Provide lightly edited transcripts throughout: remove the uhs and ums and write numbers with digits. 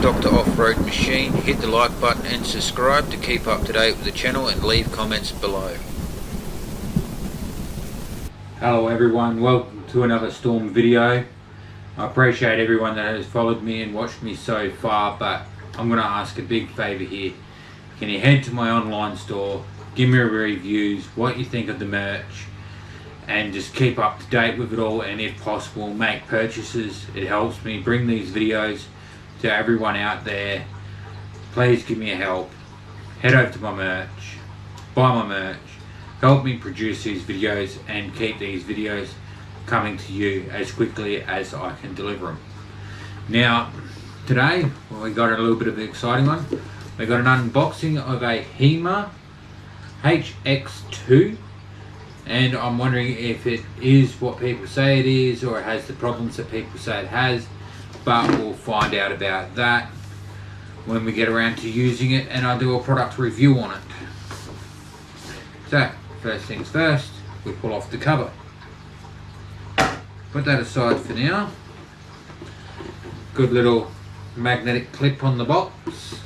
Dr. Off-Road Machine. Hit the like button and subscribe to keep up to date with the channel, and leave comments below. Hello everyone, welcome to another Storm video. I appreciate everyone that has followed me and watched me so far, but I'm going to ask a big favour here. Can you head to my online store, give me reviews, what you think of the merch, and just keep up to date with it all, and if possible make purchases. It helps me bring these videos to everyone out there. Please give me a help. Head over to my merch, buy my merch, help me produce these videos and keep these videos coming to you as quickly as I can deliver them. Now today we got a little bit of an exciting one. We got an unboxing of a hema hx2, and I'm wondering if it is what people say it is, or it has the problems that people say it has, but we'll find out about that when we get around to using it and I do a product review on it. So first things first, we pull off the cover. Put that aside for now. Good little magnetic clip on the box.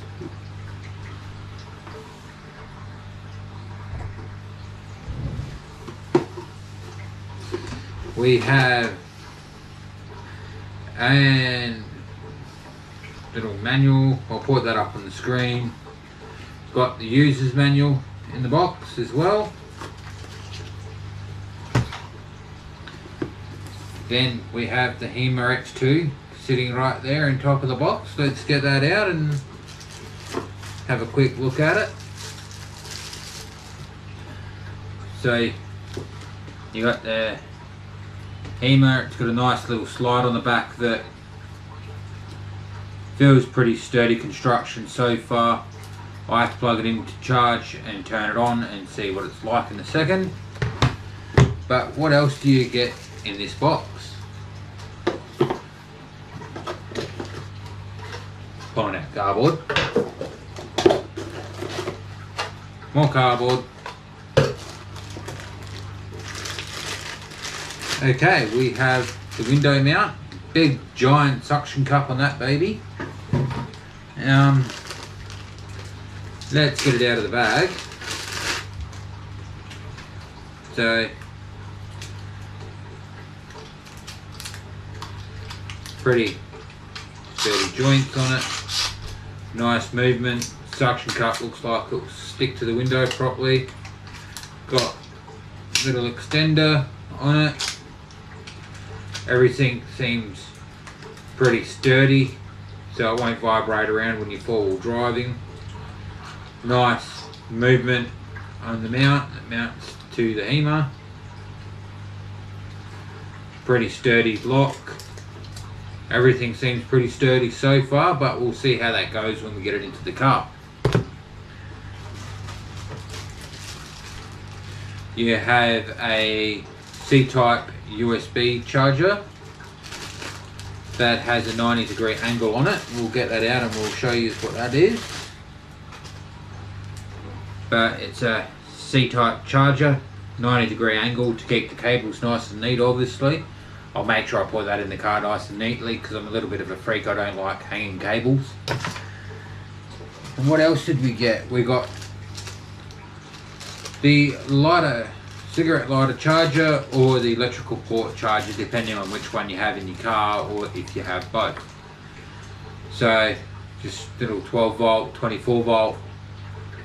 We have a little manual. I'll put that up on the screen. Got the user's manual in the box as well. Then we have the hema hx2 sitting right there on top of the box. Let's get that out and have a quick look at it. So you got the hema. It's got a nice little slide on the back that feels pretty sturdy construction so far. I have to plug it in to charge and turn it on and see what it's like in a second. But what else do you get in this box? Pulling out cardboard. More cardboard. Okay, we have the window mount. Big giant suction cup on that baby. Let's get it out of the bag. So pretty sturdy joints on it. Nice movement. Suction cup looks like it'll stick to the window properly. Got a little extender on it. Everything seems pretty sturdy, so it won't vibrate around when you're four-wheel driving. Nice movement on the mount. It mounts to the hema. Pretty sturdy lock. Everything seems pretty sturdy so far, but we'll see how that goes when we get it into the car. You have a C-type USB charger that has a 90-degree angle on it. We'll get that out and we'll show you what that is. But it's a C-type charger, 90-degree angle to keep the cables nice and neat. Obviously I'll make sure I put that in the car nice and neatly, because I'm a little bit of a freak. I don't like hanging cables. And what else did we get? We got the lighter, cigarette lighter charger, or the electrical port charger, depending on which one you have in your car, or if you have both. So just little 12 volt 24 volt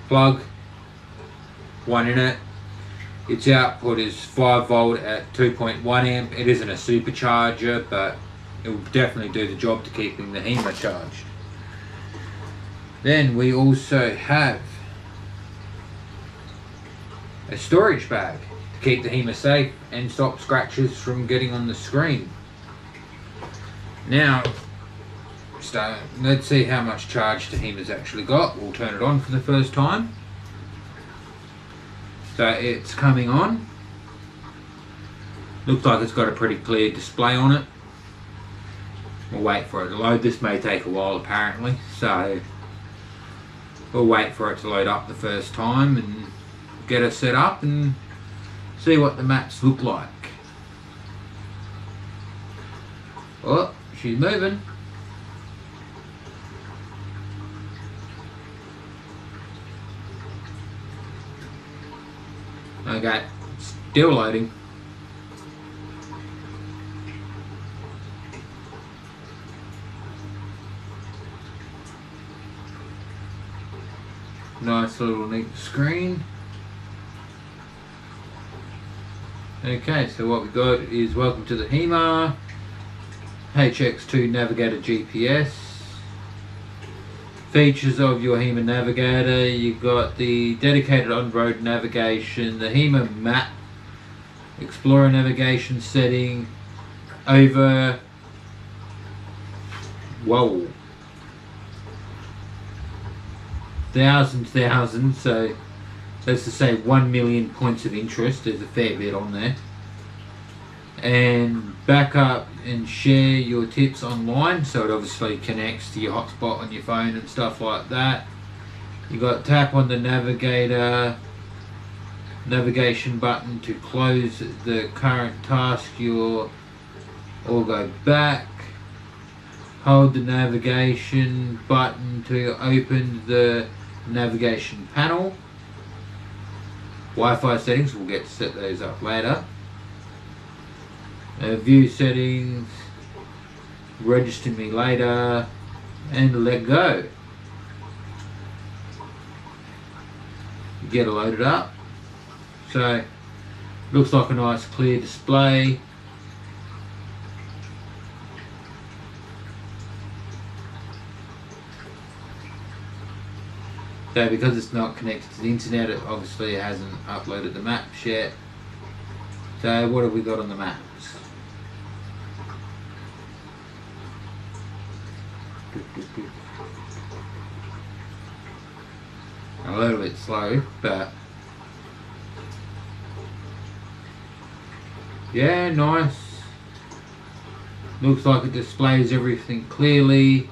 plug, one in it. Its output is 5 volt at 2.1 amp. It isn't a supercharger, but it will definitely do the job to keeping the hema charged. Then we also have a storage bag to keep the hema safe and stop scratches from getting on the screen. Now, let's see how much charge the hema's actually got. We'll turn it on for the first time. So it's coming on. Looks like it's got a pretty clear display on it. We'll wait for it to load. This may take a while apparently, so we'll wait for it to load up the first time and get it set up and see what the maps look like. Oh, she's moving. Okay, still loading. Nice little neat screen. Okay, so what we got is welcome to the hema, hx2 Navigator GPS. Features of your hema navigator: you got the dedicated on-road navigation, the hema map, explorer navigation setting, over, whoa, thousand, so let's just say 1 million points of interest. There's a fair bit on there. And backup and share your tips online, so it obviously connects to your hotspot on your phone and stuff like that. You got tap on the navigation button to close the current task or go back. Hold the navigation button to open the navigation panel. Wi-Fi settings, we'll get to set those up later. View settings, register me later, and let go. Get it loaded up. So, looks like a nice clear display. So because it's not connected to the internet, it obviously hasn't uploaded the maps yet. So what have we got on the maps? A little bit slow, but yeah, nice. Looks like it displays everything clearly.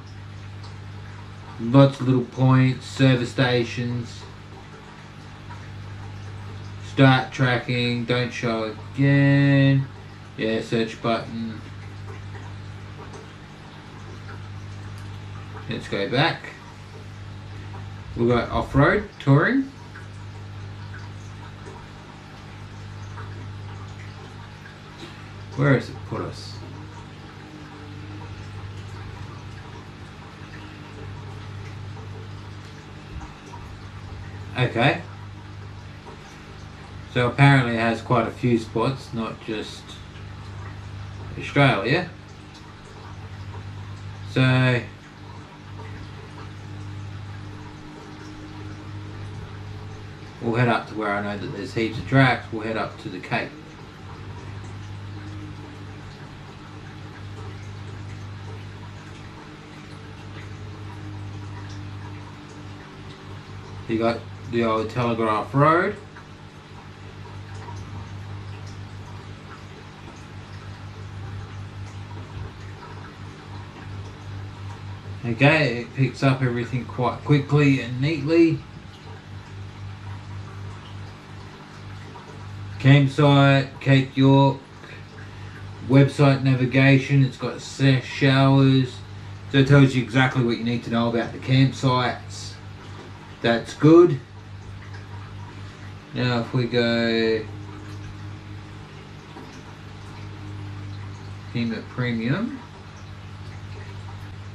Lots of little points, service stations, start tracking, don't show again, yeah, search button. Let's go back. We've got off-road touring. Where has it put us? Okay. So apparently it has quite a few spots, not just Australia. So we'll head up to where I know that there's heaps of tracks. We'll head up to the Cape. You got the old Telegraph Road. Okay, it picks up everything quite quickly and neatly. Campsite, Cape York, website navigation, it's got showers, so it tells you exactly what you need to know about the campsites. That's good. Now if we go hema Premium,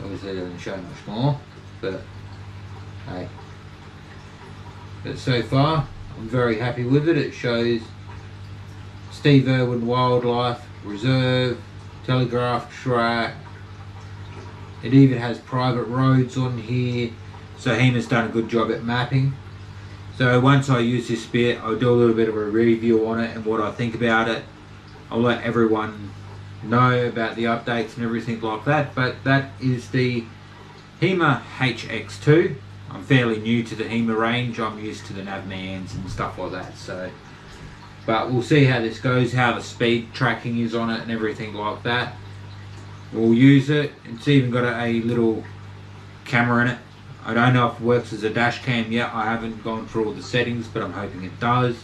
obviously it doesn't show much more, but hey. But so far I'm very happy with it. It shows Steve Irwin Wildlife Reserve, Telegraph Track. It even has private roads on here. So hema's done a good job at mapping. So once I use this bit, I'll do a little bit of a review on it and what I think about it. I'll let everyone know about the updates and everything like that. But that is the hema hx2. I'm fairly new to the hema range. I'm used to the Navmans and stuff like that. So, but we'll see how this goes, how the speed tracking is on it and everything like that. We'll use it. It's even got a little camera in it. I don't know if it works as a dash cam yet. I haven't gone through all the settings, but I'm hoping it does.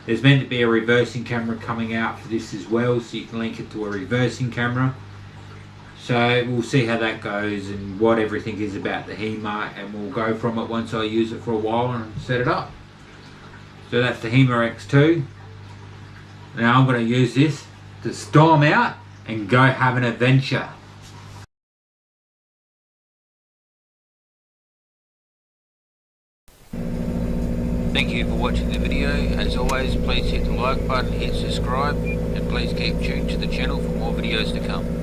There's meant to be a reversing camera coming out for this as well, so you can link it to a reversing camera. So we'll see how that goes and what everything is about the hema, and we'll go from it once I use it for a while and set it up. So that's the hema X2. Now I'm going to use this to storm out and go have an adventure. Thank you for watching the video. As always, please hit the like button, hit subscribe, and please keep tuned to the channel for more videos to come.